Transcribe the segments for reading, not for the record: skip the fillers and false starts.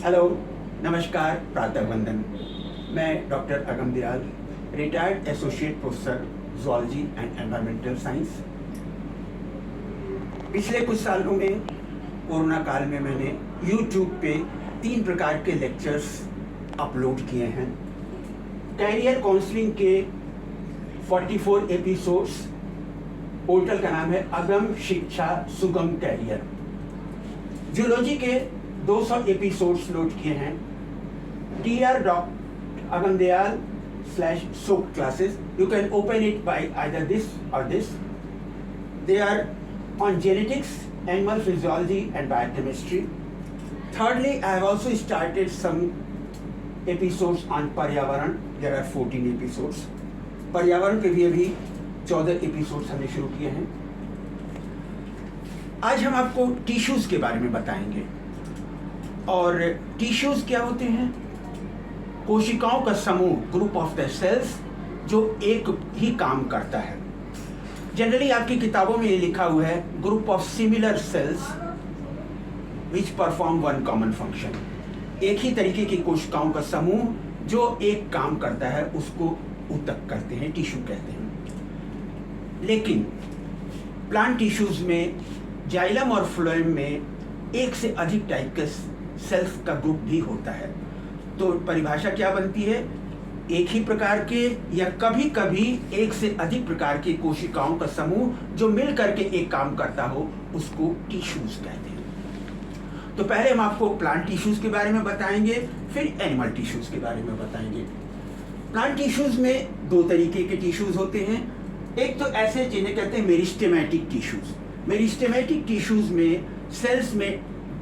Hello, नमस्कार, प्रातः वंदन। मैं doctor Agam Dayal, retired associate professor zoology and environmental science. पिछले कुछ सालों में कोरोना काल में मैंने यूट्यूब पे 3 प्रकार के लेक्चर्स अपलोड किए हैं। कैरियर काउंसलिंग के 44 एपिसोड्स, पोर्टल का नाम है अगम शिक्षा सुगम कैरियर। जूलॉजी के 200 एपिसोड्स लोड किए हैं। dr.agamdayal/soap classes. You can open it by either this or this. They are on genetics, animal physiology and biochemistry. Thirdly, I have also started some episodes on पर्यावरण. There are 14 episodes. पर्यावरण पे भी अभी 14 episodes हमने शुरू किए हैं। आज हम आपको टिश्यूज के बारे में बताएंगे। और टिश्यूज क्या होते हैं? कोशिकाओं का समूह, ग्रुप ऑफ द सेल्स, जो एक ही काम करता है। जनरली आपकी किताबों में ये लिखा हुआ है group of similar cells which perform one common function. एक ही तरीके की कोशिकाओं का समूह जो एक काम करता है, उसको ऊतक कहते हैं, टिश्यू कहते हैं। लेकिन प्लांट टिश्यूज में जाइलम और फ्लोएम में एक से अधिक टाइप के सेल्स का ग्रुप भी होता है। तो परिभाषा क्या बनती है? एक ही प्रकार के या कभी कभी एक से अधिक प्रकार की कोशिकाओं का समूह जो मिल करके एक काम करता हो, उसको टिश्यूज कहते हैं। तो पहले हम आपको प्लांट टिश्यूज के बारे में बताएंगे, फिर एनिमल टिश्यूज के बारे में बताएंगे। प्लांट टिश्यूज में 2 तरीके के टिश्यूज होते हैं। एक तो ऐसे जिन्हें कहते हैं मेरिस्टेमेटिक टिश्यूज। मेरिस्टेमेटिक टिश्यूज में सेल्स में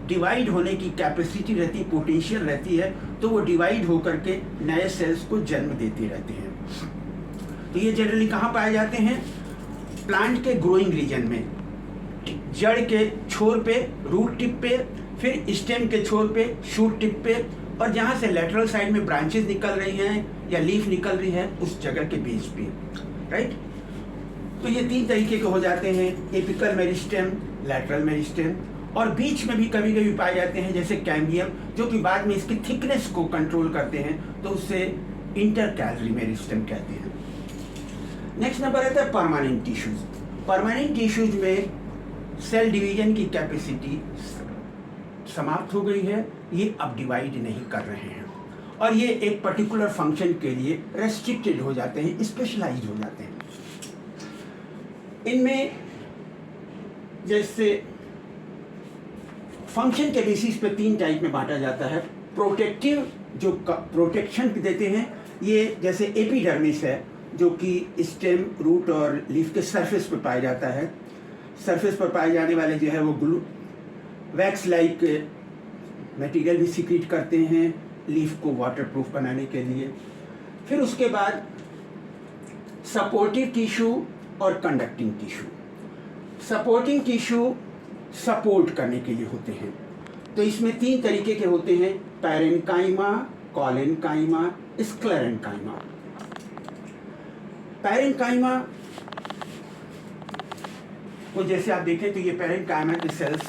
डिवाइड होने की कैपेसिटी रहती, पोटेंशियल रहती है, तो वो डिवाइड होकर के नए सेल्स को जन्म देते रहते हैं। तो ये जनरली कहाँ पाए जाते हैं? प्लांट के ग्रोइंग रीजन में, जड़ के छोर पे, रूट टिप पे, फिर स्टेम के छोर पे, शूट टिप पे, और जहाँ से लेटरल साइड में ब्रांचेस निकल रही हैं या लीफ निकल रही है, उस जगह के बेस पे, राइट। तो ये 3 तरीके के हो जाते हैं, एपिकल मेरिस्टेम, लेटरल मेरिस्टेम, और बीच में भी कभी कभी पाए जाते हैं जैसे कैम्बियम, जो कि बाद में इसकी थिकनेस को कंट्रोल करते हैं, तो उससे इंटरकैलरी मेरिस्टेम कहते हैं। नेक्स्ट नंबर आता है परमानेंट टिश्यूज। परमानेंट टिश्यूज में सेल डिवीजन की कैपेसिटी समाप्त हो गई है, ये अब डिवाइड नहीं कर रहे हैं, और ये एक पर्टिकुलर फंक्शन के लिए रेस्ट्रिक्टेड हो जाते हैं, स्पेशलाइज हो जाते हैं। इनमें जैसे फंक्शन के बेसिस पे 3 टाइप में बांटा जाता है। प्रोटेक्टिव, जो प्रोटेक्शन देते हैं, ये जैसे एपिडर्मिस है, जो कि स्टेम, रूट और लीफ के सरफेस पर पाया जाता है। सरफेस पर पाए जाने वाले जो है वो वैक्स लाइक मटेरियल भी सिक्रीट करते हैं लीफ को वाटरप्रूफ बनाने के लिए। फिर उसके बाद सपोर्टिव टिश्यू और conducting tissue. Supporting tissue support करने के लिए होते हैं। तो इसमें 3 तरीके के होते हैं, पैरेन्काइमा, कॉलेन्काइमा, स्क्लेरेन्काइमा। पैरेन्काइमा को जैसे आप देखें तो ये पैरेन्काइमा के सेल्स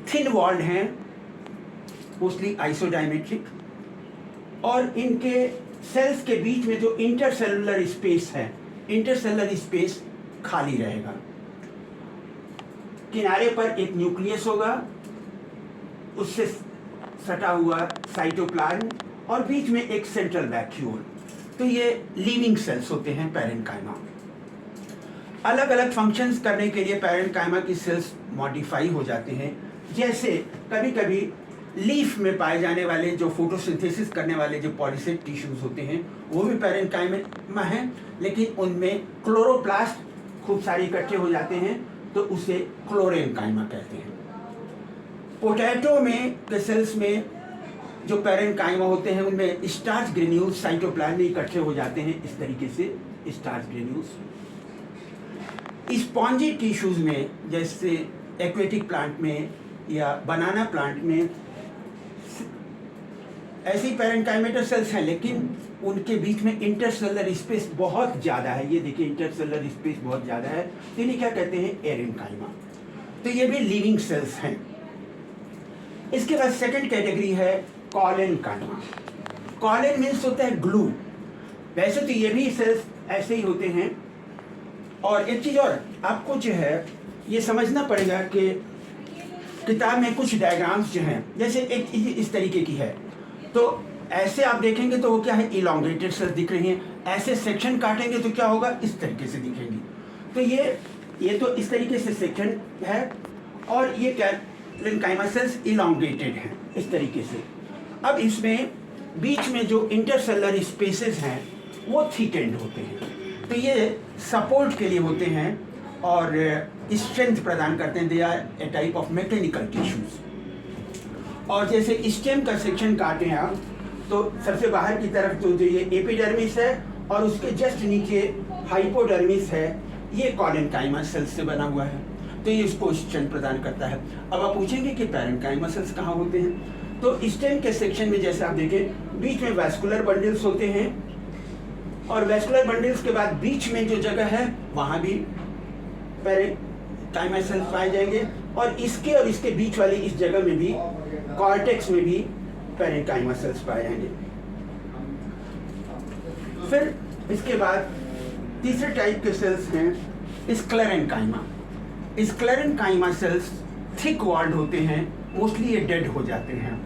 थिन वॉल्ड हैं, मोस्टली आइसोडायमेट्रिक, और इनके सेल्स के बीच में जो इंटरसेलुलर स्पेस है, इंटरसेलुलर स्पेस खाली रहेगा। किनारे पर एक न्यूक्लियस होगा, उससे सटा हुआ साइटोप्लाज्म, और बीच में एक सेंट्रल वैक्यूल। तो ये लिविंग सेल्स होते हैं पैरेन्काइमा। अलग अलग फंक्शंस करने के लिए पैरेन्काइमा की सेल्स मॉडिफाई हो जाते हैं। जैसे कभी कभी लीफ में पाए जाने वाले जो फोटोसिंथेसिस करने वाले जो पॉलीसेट टिश्यूज होते हैं, वो भी पैरेन्काइमा हैं, लेकिन उनमें क्लोरोप्लास्ट खूब सारे इकट्ठे हो जाते हैं, तो उसे क्लोरेन्काइमा कहते हैं। पोटैटो में के सेल्स में जो पैरेन्काइमा होते हैं, उनमें स्टार्च ग्रेन्यूल्स साइटोप्लाज्म में इकट्ठे हो जाते हैं, इस तरीके से स्टार्च ग्रेन्यूल्स। स्पॉन्जी टिश्यूज में जैसे एक्वेटिक प्लांट में या बनाना प्लांट में ऐसी पैरेन्काइमेटल सेल्स हैं, लेकिन उनके बीच में इंटरसेलुलर स्पेस बहुत ज़्यादा है। ये देखिए, इंटरसेलुलर स्पेस बहुत ज़्यादा है, तो इन्हें क्या कहते हैं? एरेन्काइमा। तो ये भी लिविंग सेल्स हैं। इसके बाद सेकंड कैटेगरी है कॉलन काइमा। कॉलन मीन्स होता है ग्लू। वैसे तो ये भी सेल्स ऐसे ही होते हैं। और एक चीज़ और आपको जो है ये समझना पड़ेगा कि किताब में कुछ डायग्राम्स जो हैं, जैसे एक इस तरीके की है, तो ऐसे आप देखेंगे तो वो क्या है, इलोंगेटेड सेल्स दिख रही हैं। ऐसे सेक्शन काटेंगे तो क्या होगा, इस तरीके से दिखेंगी। तो ये तो इस तरीके से सेक्शन है, और ये कॉलन काइमा सेल्स इलोंगेटेड हैं इस तरीके से। अब इसमें बीच में जो इंटरसेलुलर स्पेसेस हैं वो थिकेंड होते हैं, तो ये सपोर्ट के लिए होते हैं और स्ट्रेंथ प्रदान करते हैं। They are a type of mechanical tissues. और जैसे स्टेम का सेक्शन काटें आप, तो सबसे बाहर की तरफ तो जो ये एपिडर्मिस है और उसके जस्ट नीचे हाइपोडर्मिस है, ये कॉलन काइमा सेल्स से बना हुआ है, तो ये इसको स्ट्रेंथ प्रदान करता है। अब आप पूछेंगे कि पैरेन्काइमा सेल्स कहाँ होते हैं, तो स्टेम के सेक्शन में जैसे आप देखें बीच में वैस्कुलर बंडल्स होते हैं, और वैस्कुलर बंडल्स के बाद बीच में जो जगह है वहाँ भी पैरेन्काइमा सेल्स पाए जाएंगे, और इसके बीच वाली इस जगह में भी, कॉर्टेक्स में भी पैरेन्काइमा सेल्स पाए जाएंगे। फिर इसके बाद तीसरे टाइप के सेल्स हैं sclerenchyma. Sclerenchyma cells thick walled होते हैं, मोस्टली ये डेड हो जाते हैं।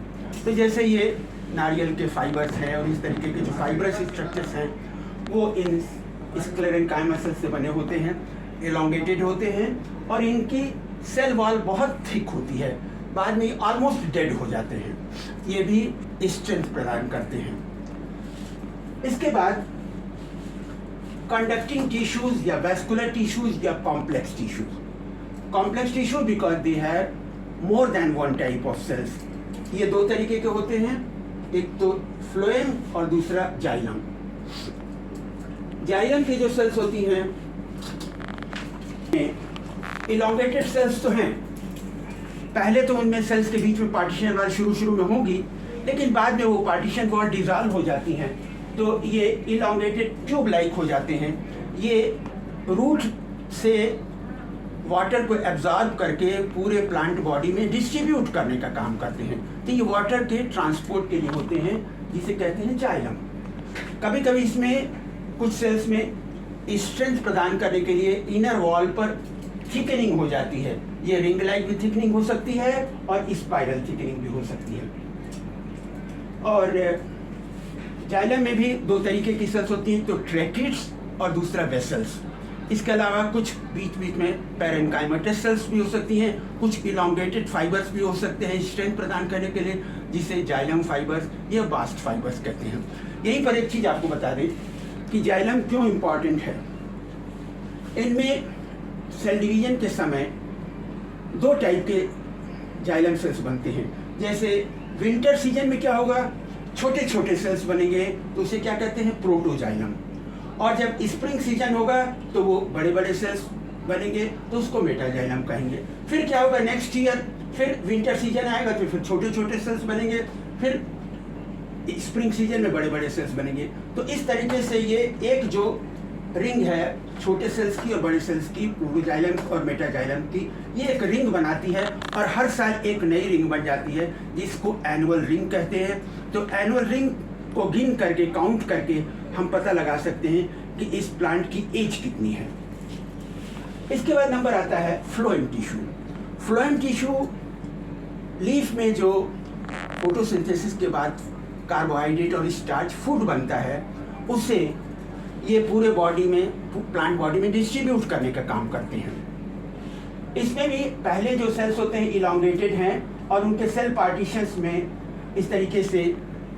तो जैसे ये नारियल के फाइबर्स हैं और इस तरीके के जो फाइबरस स्ट्रक्चर्स हैं वो इन स्क्लेरेन्काइमा सेल्स से बने होते हैं, एलोंगेटेड होते हैं, और इनकी सेल वॉल बहुत थिक होती है, बाद में ऑलमोस्ट डेड हो जाते हैं। ये भी स्ट्रेंथ प्रदान करते हैं। इसके बाद कंडक्टिंग टिश्यूज या वैस्कुलर टिश्यूज या complex tissues. Complex tissue because they have more than one type of cells. ये दो तरीके के होते हैं, एक तो फ्लोएम और दूसरा जाइलम। जाइलम की जो सेल्स होती हैं इलोंगेटेड सेल्स तो हैं, पहले तो उनमें सेल्स के बीच में पार्टीशन वॉल शुरू में होगी, लेकिन बाद में वो पार्टीशन वॉल डिसॉल्व हो जाती हैं, तो ये इलोंगेटेड ट्यूब लाइक हो जाते हैं। ये रूट से वाटर को एब्जॉर्ब करके पूरे प्लांट बॉडी में डिस्ट्रीब्यूट करने का काम करते हैं, तो ये वाटर के ट्रांसपोर्ट के लिए होते हैं, जिसे कहते हैं जाइलम। कभी कभी इसमें कुछ सेल्स में स्ट्रेंथ प्रदान करने के लिए इनर वॉल पर थिकनिंग हो जाती है। ये रिंग लाइक भी थिकनिंग हो सकती है और स्पाइरल थिकनिंग भी हो सकती है। और जाइलम में भी दो तरीके की सेल्स होती हैं, तो ट्रैकिड्स और दूसरा वेसल्स। इसके अलावा कुछ बीच बीच में पैरेन्काइमेटस सेल्स भी हो सकती हैं, कुछ इलोंगेटेड फाइबर्स भी हो सकते हैं स्ट्रेंथ प्रदान करने के लिए, जिसे जाइलम फाइबर्स या बास्ट फाइबर्स कहते हैं। यहीं पर एक चीज़ आपको बता दें कि जाइलम क्यों इम्पॉर्टेंट है। इनमें सेल डिवीजन के समय दो टाइप के जाइलम सेल्स बनते हैं। जैसे विंटर सीजन में क्या होगा, छोटे छोटे सेल्स बनेंगे, तो उसे क्या कहते हैं, प्रोटोजाइलम। और जब स्प्रिंग सीजन होगा तो वो बड़े बड़े सेल्स बनेंगे, तो उसको मेटाजाइलम कहेंगे। फिर क्या होगा, नेक्स्ट ईयर फिर विंटर सीजन आएगा तो फिर छोटे छोटे सेल्स बनेंगे, फिर स्प्रिंग सीजन में बड़े बड़े सेल्स बनेंगे। तो इस तरीके से ये एक जो रिंग है छोटे सेल्स की और बड़े सेल्स की, प्रोटोजाइलम और मेटाजाइलम की, ये एक रिंग बनाती है, और हर साल एक नई रिंग बन जाती है, जिसको एनुअल रिंग कहते हैं। तो एनुअल रिंग को गिन करके, काउंट करके हम पता लगा सकते हैं कि इस प्लांट की एज कितनी है। इसके बाद नंबर आता है phloem tissue. Phloem tissue leaf में जो फोटोसिंथेसिस के बाद कार्बोहाइड्रेट और स्टार्च फूड बनता है, उसे ये पूरे बॉडी में, प्लांट बॉडी में डिस्ट्रीब्यूट करने का काम करते हैं। इसमें भी पहले जो सेल्स होते हैं इलोंगेटेड हैं, और उनके सेल पार्टीशंस में इस तरीके से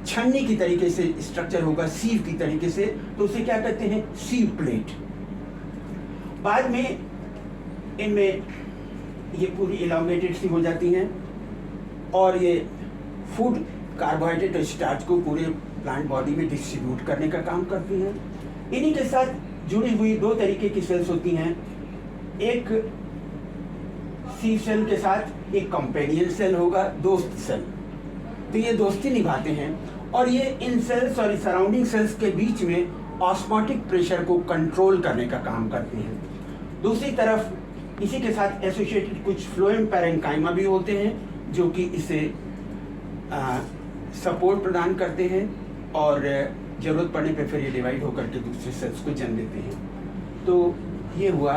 छन्नी की तरीके से स्ट्रक्चर होगा, सीव की तरीके से, तो उसे क्या कहते हैं, सीव प्लेट। बाद में इनमें ये पूरी इलोंगेटेड सी हो जाती हैं, और ये फूड कार्बोहाइड्रेट और स्टार्च को पूरे प्लांट बॉडी में डिस्ट्रीब्यूट करने का काम करती हैं। इन्हीं के साथ जुड़ी हुई दो तरीके की सेल्स होती हैं, एक सीव सेल के साथ एक कंपेनियन सेल होगा, दोस्त सेल। तो ये दोस्ती निभाते हैं, और ये इन सेल्स और सराउंडिंग सेल्स के बीच में ऑस्मोटिक प्रेशर को कंट्रोल करने का काम करते हैं। दूसरी तरफ इसी के साथ एसोसिएटेड कुछ फ्लोएम पैरेन्काइमा भी होते हैं, जो कि इसे सपोर्ट प्रदान करते हैं और ज़रूरत पड़ने पे फिर ये डिवाइड होकर के दूसरे सेल्स को जन्म देते हैं। तो ये हुआ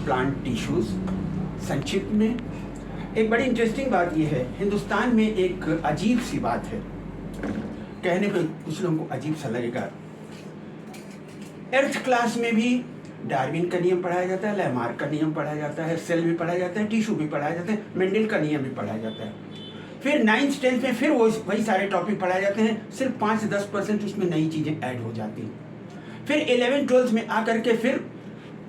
प्लांट टिश्यूज़। संक्षिप्त में एक बड़ी इंटरेस्टिंग बात ये है, हिंदुस्तान में एक अजीब सी बात है, कहने पे कुछ लोगों को अजीब सा लगेगा। एर्थ क्लास में भी डार्विन का नियम पढ़ाया जाता है, लैमार्क का नियम पढ़ाया जाता है, सेल भी पढ़ाया जाता है, टिश्यू भी पढ़ाया जाता है, मेंडल का नियम भी पढ़ाया जाता है। फिर 9th 10th में फिर वही सारे टॉपिक पढ़ाए जाते हैं, सिर्फ 5 से 10% उसमें नई चीज़ें ऐड हो जाती हैं। फिर 11th 12th में आकर के फिर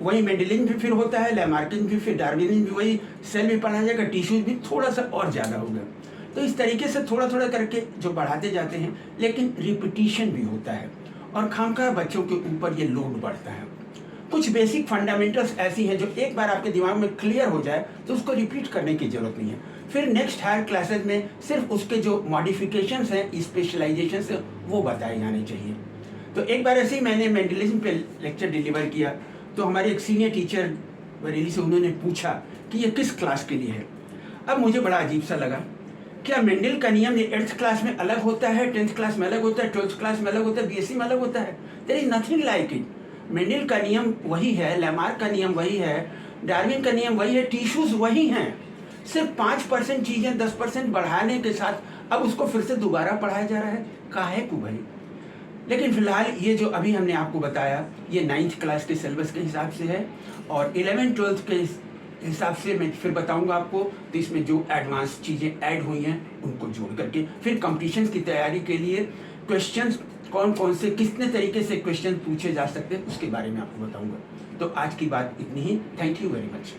वही मेंडलिंग भी फिर होता है, लैमार्किंग भी, फिर डार्विनिंग भी, वही सेल भी पढ़ाया जाएगा, टिश्यूज भी थोड़ा सा और ज़्यादा होगा। तो इस तरीके से थोड़ा थोड़ा करके जो बढ़ाते जाते हैं, लेकिन रिपीटिशन भी होता है और खामखा बच्चों के ऊपर ये लोड बढ़ता है। कुछ बेसिक फंडामेंटल्स ऐसी हैं जो एक बार आपके दिमाग में क्लियर हो जाए तो उसको रिपीट करने की ज़रूरत नहीं है। फिर नेक्स्ट हायर क्लासेस में सिर्फ उसके जो मॉडिफिकेशंस हैं, स्पेशलाइजेशंस हैं, वो बताए जाने चाहिए। तो एक बार ऐसे ही मैंने मेंडलिज्म पे लेक्चर डिलीवर किया, तो हमारे एक सीनियर टीचर बरेली से उन्होंने पूछा कि ये किस क्लास के लिए है। अब मुझे बड़ा अजीब सा लगा, क्या मेंडल का नियम ये 8th क्लास में अलग होता है, 10th क्लास में अलग होता है, 12th क्लास में अलग होता है, बीएससी में अलग होता है? There is nothing like it. Mendel का नियम वही है, लैमार्क का नियम वही है, डार्विन का नियम वही है, टिश्यूज वही हैं। सिर्फ 5% चीज़ें 10% बढ़ाने के साथ अब उसको फिर से दोबारा पढ़ाया जा रहा है, काहे को भाई? लेकिन फिलहाल ये जो अभी हमने आपको बताया ये 9th क्लास के सिलेबस के हिसाब से है और 11th 12th के हिसाब से मैं फिर बताऊंगा आपको। तो इसमें जो एडवांस चीज़ें ऐड हुई हैं उनको जोड़ करके फिर कॉम्पिटिशन्स की तैयारी के लिए क्वेश्चंस कौन कौन से कितने तरीके से क्वेश्चन पूछे जा सकते हैं उसके बारे में आपको बताऊंगा। तो आज की बात इतनी ही। Thank you very much.